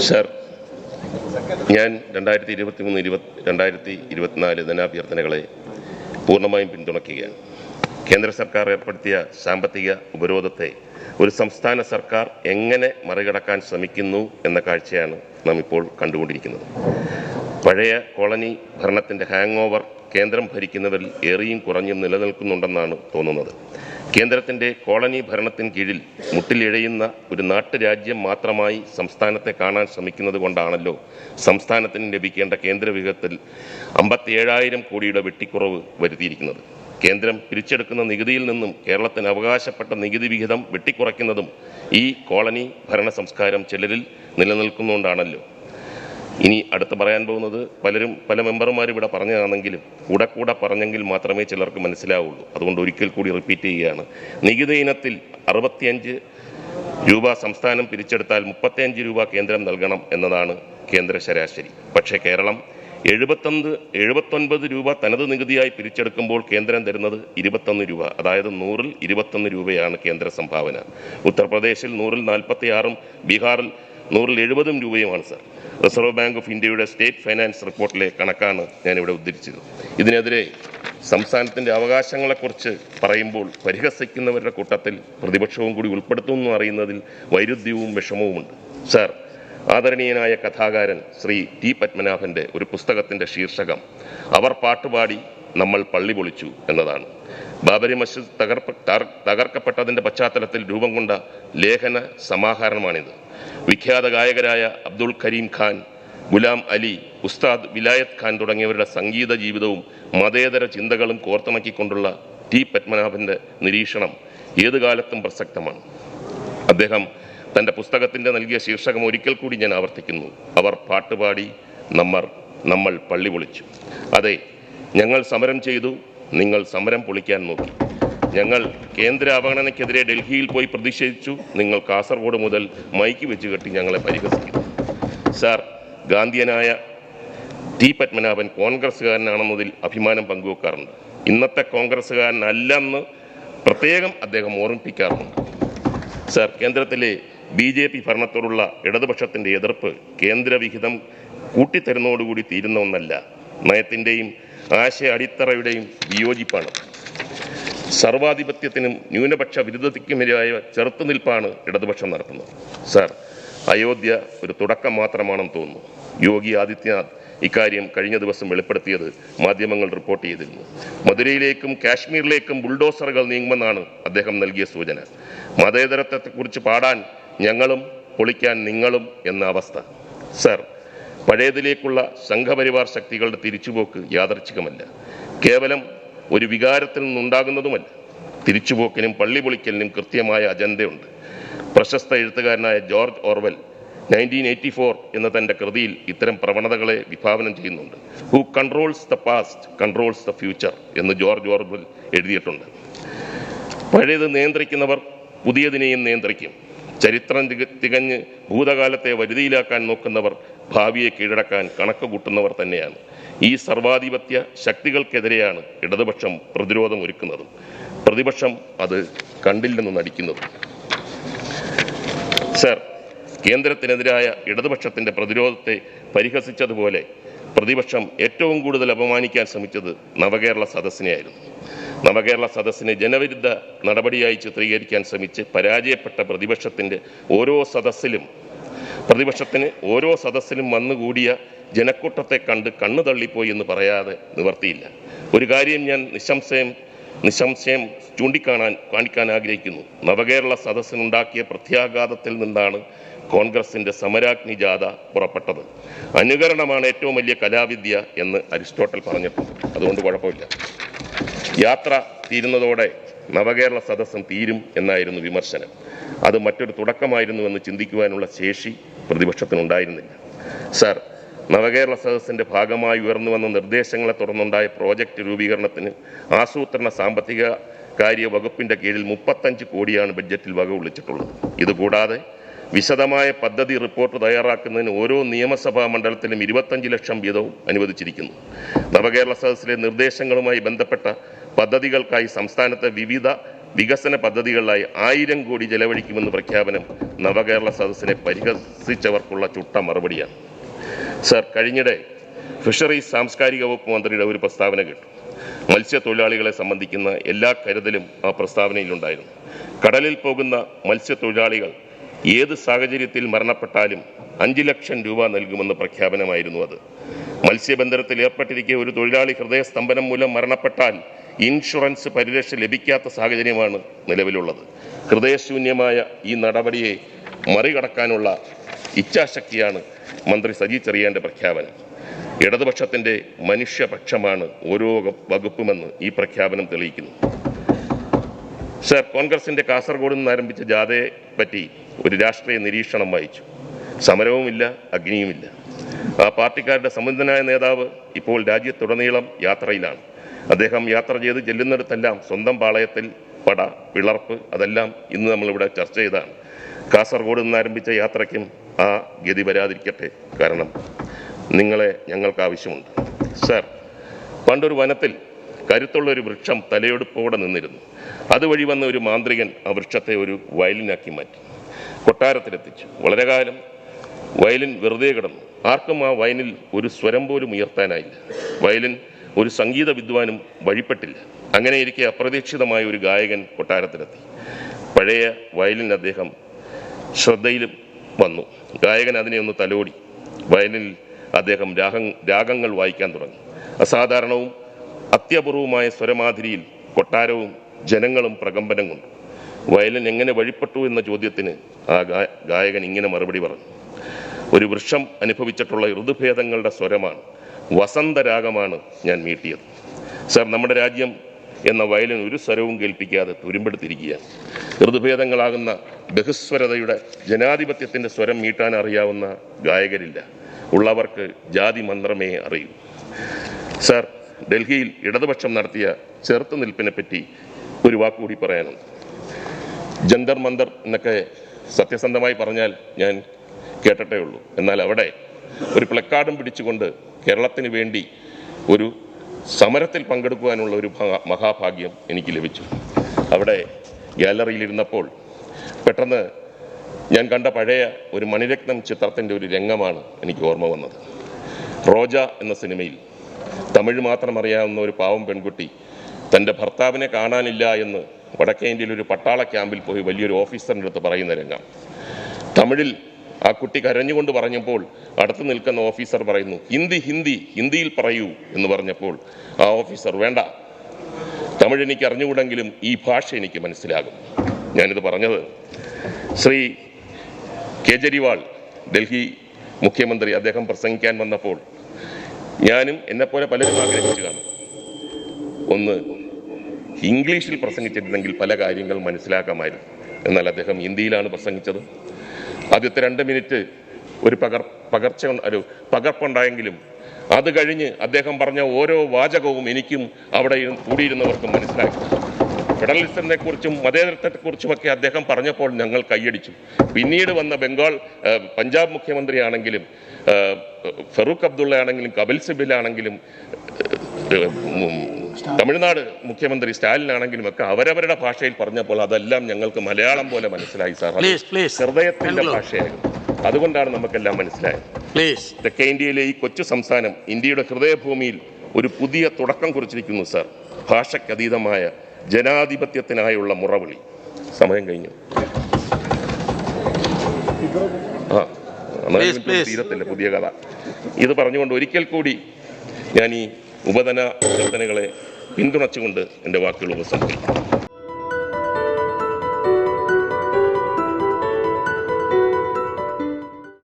Sir, ഞാൻ 2023-2024 ധനാഭ്യർത്ഥനകളെ പൂർണ്ണമായും പിന്തുണയ്ക്കുകയാണ്. കേന്ദ്ര സർക്കാർ ഏർപ്പെടുത്തിയ സാമ്പത്തിക ഉപരോധത്തെ ഒരു സംസ്ഥാന സർക്കാർ എങ്ങനെ മറികടക്കാൻ ശ്രമിക്കുന്നു എന്ന കാഴ്ചയാണ് നാം ഇപ്പോൾ കണ്ടുകൊണ്ടിരിക്കുന്നത്. പഴയ കോളനി ഭരണത്തിൻ്റെ ഹാങ് ഓവർ കേന്ദ്രം ഭരിക്കുന്നവരിൽ ഏറിയും കുറഞ്ഞും നിലനിൽക്കുന്നുണ്ടെന്നാണ് തോന്നുന്നത്. കേന്ദ്രത്തിൻ്റെ കോളനി ഭരണത്തിന് കീഴിൽ മുട്ടിലിഴയുന്ന ഒരു നാട്ടുരാജ്യം മാത്രമായി സംസ്ഥാനത്തെ കാണാൻ ശ്രമിക്കുന്നത് കൊണ്ടാണല്ലോ സംസ്ഥാനത്തിന് ലഭിക്കേണ്ട കേന്ദ്ര വിഹിതത്തിൽ 57,000 കോടിയുടെ വെട്ടിക്കുറവ് വരുത്തിയിരിക്കുന്നത്. കേന്ദ്രം പിരിച്ചെടുക്കുന്ന നികുതിയിൽ നിന്നും കേരളത്തിന് അവകാശപ്പെട്ട നികുതി വിഹിതം വെട്ടിക്കുറയ്ക്കുന്നതും ഈ കോളനി ഭരണ സംസ്കാരം ചിലരിൽ നിലനിൽക്കുന്നുകൊണ്ടാണല്ലോ. ഇനി അടുത്ത് പറയാൻ പോകുന്നത് പല മെമ്പർമാരും ഇവിടെ പറഞ്ഞതാണെങ്കിലും കൂടെ പറഞ്ഞെങ്കിൽ മാത്രമേ ചിലർക്ക് മനസ്സിലാവുള്ളൂ. അതുകൊണ്ട് ഒരിക്കൽ കൂടി റിപ്പീറ്റ് ചെയ്യുകയാണ്. നികുതി ഇനത്തിൽ 65 രൂപ സംസ്ഥാനം പിരിച്ചെടുത്താൽ 35 രൂപ കേന്ദ്രം നൽകണം എന്നതാണ് കേന്ദ്ര ശരാശരി. പക്ഷേ കേരളം 79 രൂപ തനത് നികുതിയായി പിരിച്ചെടുക്കുമ്പോൾ കേന്ദ്രം തരുന്നത് 21 രൂപ, അതായത് 100-ൽ 21 രൂപയാണ് കേന്ദ്ര സംഭാവന. ഉത്തർപ്രദേശിൽ 100-ൽ 46-ഉം ബീഹാറിൽ 100-ൽ 70 രൂപയുമാണ് സർ. റിസർവ് ബാങ്ക് ഓഫ് ഇന്ത്യയുടെ സ്റ്റേറ്റ് ഫൈനാൻസ് റിപ്പോർട്ടിലെ കണക്കാണ് ഞാനിവിടെ ഉദ്ധരിച്ചത്. ഇതിനെതിരെ സംസ്ഥാനത്തിൻ്റെ അവകാശങ്ങളെക്കുറിച്ച് പറയുമ്പോൾ പരിഹസിക്കുന്നവരുടെ കൂട്ടത്തിൽ പ്രതിപക്ഷവും കൂടി ഉൾപ്പെടുത്തുമെന്ന് അറിയുന്നതിൽ വൈരുദ്ധ്യവും വിഷമവുമുണ്ട്. സർ, ആദരണീയനായ കഥാകാരൻ ശ്രീ ടി പത്മനാഭൻ്റെ ഒരു പുസ്തകത്തിൻ്റെ ശീർഷകം അവർ പാട്ടുപാടി നമ്മൾ പള്ളി പൊളിച്ചു എന്നതാണ്. ബാബരി മസ്ജിദ് തകർക്കപ്പെട്ടതിൻ്റെ പശ്ചാത്തലത്തിൽ രൂപം കൊണ്ട ലേഖന സമാഹാരമാണിത്. വിഖ്യാത ഗായകരായ അബ്ദുൾ കരീം ഖാൻ, ഗുലാം അലി, ഉസ്താദ് വിലായത്ത് ഖാൻ തുടങ്ങിയവരുടെ സംഗീത ജീവിതവും മതേതര ചിന്തകളും കോർത്തിണക്കിക്കൊണ്ടുള്ള ടി പത്മനാഭൻ്റെ നിരീക്ഷണം ഏതുകാലത്തും പ്രസക്തമാണ്. അദ്ദേഹം തൻ്റെ പുസ്തകത്തിൻ്റെ നൽകിയ ശീർഷകം ഒരിക്കൽ കൂടി ഞാൻ ആവർത്തിക്കുന്നു. അവർ പാട്ടുപാടി നമ്മൾ പള്ളി പൊളിച്ചു. അതെ, ഞങ്ങൾ സമരം ചെയ്തു, നിങ്ങൾ സമരം പൊളിക്കാൻ നോക്കി. ഞങ്ങൾ കേന്ദ്ര അവഗണനയ്ക്കെതിരെ ഡൽഹിയിൽ പോയി പ്രതിഷേധിച്ചു, നിങ്ങൾ കാസർഗോഡ് മുതൽ മൈക്ക് വെച്ച് കെട്ടി ഞങ്ങളെ പരിഹസിക്കുന്നു. സാർ, ഗാന്ധിയനായ ടി പത്മനാഭൻ കോൺഗ്രസ്സുകാരനാണെന്നതിൽ അഭിമാനം പങ്കുവെക്കാറുണ്ട്. ഇന്നത്തെ കോൺഗ്രസ്സുകാരനല്ലെന്ന് പ്രത്യേകം അദ്ദേഹം ഓർമ്മിപ്പിക്കാറുണ്ട്. സാർ, കേന്ദ്രത്തിലെ BJP ഭരണത്തോടുള്ള ഇടതുപക്ഷത്തിൻ്റെ എതിർപ്പ് കേന്ദ്രവിഹിതം കൂട്ടിത്തരുന്നതോടുകൂടി തീരുന്ന ഒന്നല്ല, നയത്തിൻ്റെയും ആശയ അടിത്തറയുടെയും വിയോജിപ്പാണ്. സർവാധിപത്യത്തിനും ന്യൂനപക്ഷ വിരുദ്ധതയ്ക്കുമെതിരായ ചെറുത്തുനിൽപ്പാണ് ഇടതുപക്ഷം നടത്തുന്നത്. സാർ, അയോധ്യ ഒരു തുടക്കം മാത്രമാണെന്ന് തോന്നുന്നു. യോഗി ആദിത്യനാഥ് ഇക്കാര്യം കഴിഞ്ഞ ദിവസം വെളിപ്പെടുത്തിയത് മാധ്യമങ്ങൾ റിപ്പോർട്ട് ചെയ്തിരുന്നു. മധുരയിലേക്കും കാശ്മീരിലേക്കും ബുൾഡോസറുകൾ നീങ്ങുമെന്നാണ് അദ്ദേഹം നൽകിയ സൂചന. മതേതരത്വത്തെക്കുറിച്ച് പാടാൻ ഞങ്ങളും പൊളിക്കാൻ നിങ്ങളും എന്ന അവസ്ഥ. സാർ, പഴയതിലേക്കുള്ള സംഘപരിവാർ ശക്തികളുടെ തിരിച്ചുപോക്ക് യാദർച്ഛികമല്ല, കേവലം ഒരു വികാരത്തിൽ നിന്നുണ്ടാകുന്നതുമല്ല. തിരിച്ചുപോക്കിനും പള്ളി പൊളിക്കലിനും കൃത്യമായ അജണ്ടയുണ്ട്. പ്രശസ്ത എഴുത്തുകാരനായ ജോർജ് ഓർവെൽ 1984 എന്ന തൻ്റെ കൃതിയിൽ ഇത്തരം പ്രവണതകളെ വിഭാവനം ചെയ്യുന്നുണ്ട്. Who controls the past controls the future എന്ന് ജോർജ് ഓർവെൽ എഴുതിയിട്ടുണ്ട്. പഴയത് നിയന്ത്രിക്കുന്നവർ പുതിയതിനെയും നിയന്ത്രിക്കും. ചരിത്രം തികഞ്ഞ് ഭൂതകാലത്തെ വരുതിയിലാക്കാൻ നോക്കുന്നവർ ഭാവിയെ കീഴടക്കാൻ കണക്ക് കൂട്ടുന്നവർ തന്നെയാണ്. ഈ സർവാധിപത്യ ശക്തികൾക്കെതിരെയാണ് ഇടതുപക്ഷം പ്രതിരോധം ഒരുക്കുന്നതും പ്രതിപക്ഷം അത് കണ്ടില്ലെന്ന് നടിക്കുന്നതും. സർ, കേന്ദ്രത്തിനെതിരായ ഇടതുപക്ഷത്തിൻ്റെ പ്രതിരോധത്തെ പരിഹസിച്ചതുപോലെ പ്രതിപക്ഷം ഏറ്റവും കൂടുതൽ അപമാനിക്കാൻ ശ്രമിച്ചത് നവകേരള സദസ്സിനെയായിരുന്നു. നവകേരള സദസ്സിനെ ജനവിരുദ്ധ നടപടിയായി ചിത്രീകരിക്കാൻ ശ്രമിച്ച് പരാജയപ്പെട്ട പ്രതിപക്ഷത്തിന് ഓരോ സദസ്സിലും വന്നുകൂടിയ ജനക്കൂട്ടത്തെ കണ്ട് കണ്ണു തള്ളിപ്പോയി എന്ന് പറയാതെ നിവർത്തിയില്ല. ഒരു കാര്യം ഞാൻ നിസ്സംശയം കാണിക്കാൻ ആഗ്രഹിക്കുന്നു. നവകേരള സദസ്സിനുണ്ടാക്കിയ പ്രത്യാഘാതത്തിൽ നിന്നാണ് കോൺഗ്രസിൻ്റെ സമരാഗ്നി ജാഥ പുറപ്പെട്ടത്. അനുകരണമാണ് ഏറ്റവും വലിയ കലാവിദ്യ എന്ന് അരിസ്റ്റോട്ടൽ പറഞ്ഞിട്ടുണ്ട്. അതുകൊണ്ട് കുഴപ്പമില്ല. യാത്ര തീരുന്നതോടെ നവകേരള സദസ്സും തീരും എന്നായിരുന്നു വിമർശനം. അത് മറ്റൊരു തുടക്കമായിരുന്നുവെന്ന് ചിന്തിക്കുവാനുള്ള ശേഷി പ്രതിപക്ഷത്തിനുണ്ടായിരുന്നില്ല. സർ, നവകേരള സദസ്സിൻ്റെ ഭാഗമായി ഉയർന്നു വന്ന നിർദ്ദേശങ്ങളെ തുടർന്നുണ്ടായ പ്രോജക്റ്റ് രൂപീകരണത്തിന് ആസൂത്രണ സാമ്പത്തിക കാര്യ വകുപ്പിൻ്റെ കീഴിൽ 35 കോടിയാണ് ബഡ്ജറ്റിൽ വക വിളിച്ചിട്ടുള്ളത്. ഇതുകൂടാതെ വിശദമായ പദ്ധതി റിപ്പോർട്ട് തയ്യാറാക്കുന്നതിന് ഓരോ നിയമസഭാ മണ്ഡലത്തിലും 25 ലക്ഷം വീതവും അനുവദിച്ചിരിക്കുന്നു. നവകേരള സദസ്സിലെ നിർദ്ദേശങ്ങളുമായി ബന്ധപ്പെട്ട പദ്ധതികൾക്കായി സംസ്ഥാനത്തെ വിവിധ വികസന പദ്ധതികളിലായി 1000 കോടി ചെലവഴിക്കുമെന്ന് പ്രഖ്യാപനം നവകേരള സദസ്സിനെ പരിഹസിച്ചവർക്കുള്ള ചുട്ട മറുപടിയാണ്. സർ, കഴിഞ്ഞിടെ ഫിഷറീസ് സാംസ്കാരിക വകുപ്പ് മന്ത്രിയുടെ ഒരു പ്രസ്താവന കേട്ടു. മത്സ്യത്തൊഴിലാളികളെ സംബന്ധിക്കുന്ന എല്ലാ കരുതലും ആ പ്രസ്താവനയിലുണ്ടായിരുന്നു. കടലിൽ പോകുന്ന മത്സ്യത്തൊഴിലാളികൾ ഏത് സാഹചര്യത്തിൽ മരണപ്പെട്ടാലും 5 ലക്ഷം രൂപ നൽകുമെന്ന പ്രഖ്യാപനമായിരുന്നു അത്. മത്സ്യബന്ധനത്തിൽ ഏർപ്പെട്ടിരിക്കെ ഒരു തൊഴിലാളി ഹൃദയസ്തംഭനം മൂലം മരണപ്പെട്ടാൽ ഇൻഷുറൻസ് പരിരക്ഷ ലഭിക്കാത്ത സാഹചര്യമാണ് നിലവിലുള്ളത്. ഹൃദയശൂന്യമായ ഈ നടപടിയെ മറികടക്കാനുള്ള ഇച്ഛാശക്തിയാണ് മന്ത്രി സജി ചെറിയാന്റെ പ്രഖ്യാപനം. ഇടതുപക്ഷത്തിന്റെ മനുഷ്യപക്ഷമാണ് ഓരോ വകുപ്പുമെന്ന് ഈ പ്രഖ്യാപനം തെളിയിക്കുന്നു. സർ, കോൺഗ്രസിന്റെ കാസർഗോഡ് നിന്ന് ആരംഭിച്ച ജാഥയെ പറ്റി ഒരു രാഷ്ട്രീയ നിരീക്ഷണം വായിച്ചു. സമരവുമില്ല, അഗ്നിയുമില്ല. ആ പാർട്ടിക്കാരുടെ സമുന്നതനായ നേതാവ് ഇപ്പോൾ രാജ്യത്തുടനീളം യാത്രയിലാണ്. അദ്ദേഹം യാത്ര ചെയ്ത് ചെല്ലുന്നിടത്തെല്ലാം സ്വന്തം പാളയത്തിൽ പട, പിളർപ്പ്, അതെല്ലാം ഇന്ന് നമ്മളിവിടെ ചർച്ച ചെയ്താണ്. കാസർഗോഡ് നിന്ന് ആരംഭിച്ച യാത്രയ്ക്കും ആ ഗതി വരാതിരിക്കട്ടെ. കാരണം നിങ്ങളെ ഞങ്ങൾക്ക് ആവശ്യമുണ്ട്. സർ, പണ്ടൊരു വനത്തിൽ കരുത്തുള്ള ഒരു വൃക്ഷം തലയെടുപ്പോടെ നിന്നിരുന്നു. അതുവഴി വന്ന ഒരു മാന്ത്രികൻ ആ വൃക്ഷത്തെ ഒരു വയലിനാക്കി മാറ്റി കൊട്ടാരത്തിലെത്തിച്ചു. വളരെ കാലം വയലിൻ വെറുതെ കിടന്നു. ആർക്കും ആ വയലിൽ ഒരു സ്വരം പോലും ഉയർത്താനായില്ല. വയലിൻ ഒരു സംഗീത വിദ്വാനും വഴിപ്പെട്ടില്ല. അങ്ങനെയിരിക്കെ അപ്രതീക്ഷിതമായ ഒരു ഗായകൻ കൊട്ടാരത്തിലെത്തി. പഴയ വയലിൻ അദ്ദേഹം ശ്രദ്ധയിലും വന്നു. ഗായകൻ അതിനെ ഒന്ന് തലോടി. വയലിൽ അദ്ദേഹം രാഗങ്ങൾ വായിക്കാൻ തുടങ്ങി. അസാധാരണവും അത്യപൂർവമായ സ്വരമാധുരിയിൽ കൊട്ടാരവും ജനങ്ങളും പ്രകമ്പനം കൊണ്ടു. വയലിൻ എങ്ങനെ വഴിപ്പെട്ടു എന്ന ചോദ്യത്തിന് ആ ഗായകൻ ഇങ്ങനെ മറുപടി പറഞ്ഞു: ഒരു വൃക്ഷം അനുഭവിച്ചിട്ടുള്ള ഋതുഭേദങ്ങളുടെ സ്വരമാണ്, വസന്തരാഗമാണ് ഞാൻ മീട്ടിയത്. സർ, നമ്മുടെ രാജ്യം എന്ന വയലിൻ ഒരു സ്വരവും കേൾപ്പിക്കാതെ തുരുമ്പെടുത്തിരിക്കുകയാണ്. ഋതുഭേദങ്ങളാകുന്ന ബഹുസ്വരതയുടെ ജനാധിപത്യത്തിൻ്റെ സ്വരം മീട്ടാൻ അറിയാവുന്ന ഗായകരില്ല. ഉള്ളവർക്ക് ജാതി മന്ത്രമേ അറിയൂ. സർ, ഡൽഹിയിൽ ഇടതുപക്ഷം നടത്തിയ ചെറുത്തുനിൽപ്പിനെ പറ്റി ഒരു വാക്കുകൂടി പറയാനുണ്ട്. ജന്തർ മന്ദർ എന്നൊക്കെ സത്യസന്ധമായി പറഞ്ഞാൽ ഞാൻ കേട്ടിട്ടേ ഉള്ളൂ. എന്നാൽ അവിടെ ഒരു പ്ലക്കാർഡും പിടിച്ചുകൊണ്ട് കേരളത്തിന് വേണ്ടി ഒരു സമരത്തിൽ പങ്കെടുക്കുവാനുള്ള ഒരു മഹാഭാഗ്യം എനിക്ക് ലഭിച്ചു. അവിടെ ഗാലറിയിലിരുന്നപ്പോൾ പെട്ടെന്ന് ഞാൻ കണ്ട പഴയ ഒരു മണിരത്നം ചിത്രത്തിൻ്റെ ഒരു രംഗമാണ് എനിക്ക് ഓർമ്മ വന്നത്. റോജ എന്ന സിനിമയിൽ തമിഴ് മാത്രം അറിയാവുന്ന ഒരു പാവം പെൺകുട്ടി തൻ്റെ ഭർത്താവിനെ കാണാനില്ല എന്ന് വടക്കേ ഇന്ത്യയിൽ ഒരു പട്ടാള ക്യാമ്പിൽ പോയി വലിയൊരു ഓഫീസറിൻ്റെ അടുത്ത് പറയുന്ന രംഗം. തമിഴിൽ ആ കുട്ടി കരഞ്ഞുകൊണ്ട് പറഞ്ഞപ്പോൾ അടുത്ത് നിൽക്കുന്ന ഓഫീസർ പറയുന്നു, ഹിന്ദിയിൽ പറയൂ എന്ന് പറഞ്ഞപ്പോൾ ആ ഓഫീസർ, വേണ്ട, തമിഴ് എനിക്ക് അറിഞ്ഞുകൂടെങ്കിലും ഈ ഭാഷ എനിക്ക് മനസ്സിലാകും. ഞാനിത് പറഞ്ഞത് ശ്രീ കേജ്രിവാൾ, ഡൽഹി മുഖ്യമന്ത്രി, അദ്ദേഹം പ്രസംഗിക്കാൻ വന്നപ്പോൾ ഞാനും എന്നെപ്പോലെ പലരും ആഗ്രഹിച്ചു കാണും, ഒന്ന് ഇംഗ്ലീഷിൽ പ്രസംഗിച്ചിരുന്നെങ്കിൽ പല കാര്യങ്ങൾ മനസ്സിലാക്കാമായിരുന്നു. എന്നാൽ അദ്ദേഹം ഹിന്ദിയിലാണ് പ്രസംഗിച്ചത്. ആദ്യത്തെ 2 മിനിറ്റ് ഒരു പകർപ്പുണ്ടായെങ്കിലും അത് കഴിഞ്ഞ് അദ്ദേഹം പറഞ്ഞ ഓരോ വാചകവും എനിക്കും അവിടെ കൂടിയിരുന്നവർക്കും മനസ്സിലാക്കി. ഫെഡറലിസത്തിനെ കുറിച്ചും മതേതരത്വത്തെക്കുറിച്ചുമൊക്കെ അദ്ദേഹം പറഞ്ഞപ്പോൾ ഞങ്ങൾ കൈയടിച്ചു. പിന്നീട് വന്ന പഞ്ചാബ് മുഖ്യമന്ത്രിയാണെങ്കിലും ഫറൂഖ് അബ്ദുള്ള ആണെങ്കിലും കപിൽ സിബൽ ആണെങ്കിലും തമിഴ്നാട് മുഖ്യമന്ത്രി സ്റ്റാലിൻ ആണെങ്കിലും ഒക്കെ അവരവരുടെ ഭാഷയിൽ പറഞ്ഞപ്പോൾ അതെല്ലാം ഞങ്ങൾക്ക് മലയാളം പോലെ മനസ്സിലായി. സാർ, ഹൃദയത്തിന്റെ ഭാഷയായിരുന്നു. അതുകൊണ്ടാണ് നമുക്കെല്ലാം മനസ്സിലായത്. തെക്കേ ഇന്ത്യയിലെ ഈ കൊച്ചു സംസ്ഥാനം ഇന്ത്യയുടെ ഹൃദയഭൂമിയിൽ ഒരു പുതിയ തുടക്കം കുറിച്ചിരിക്കുന്നു. സാർ, ഭാഷയ്ക്കതീതമായ ജനാധിപത്യത്തിനായുള്ള മുറവിളി. സമയം കഴിഞ്ഞു. തീരത്തില്ല പുതിയ കഥ. ഇത് പറഞ്ഞുകൊണ്ട് ഒരിക്കൽ കൂടി ഞാൻ ഈ ഉപധന അഭ്യർത്ഥനകളെ പിന്തുണച്ചുകൊണ്ട് എൻ്റെ വാക്കുകൾ ഉപസംഹരിക്കും.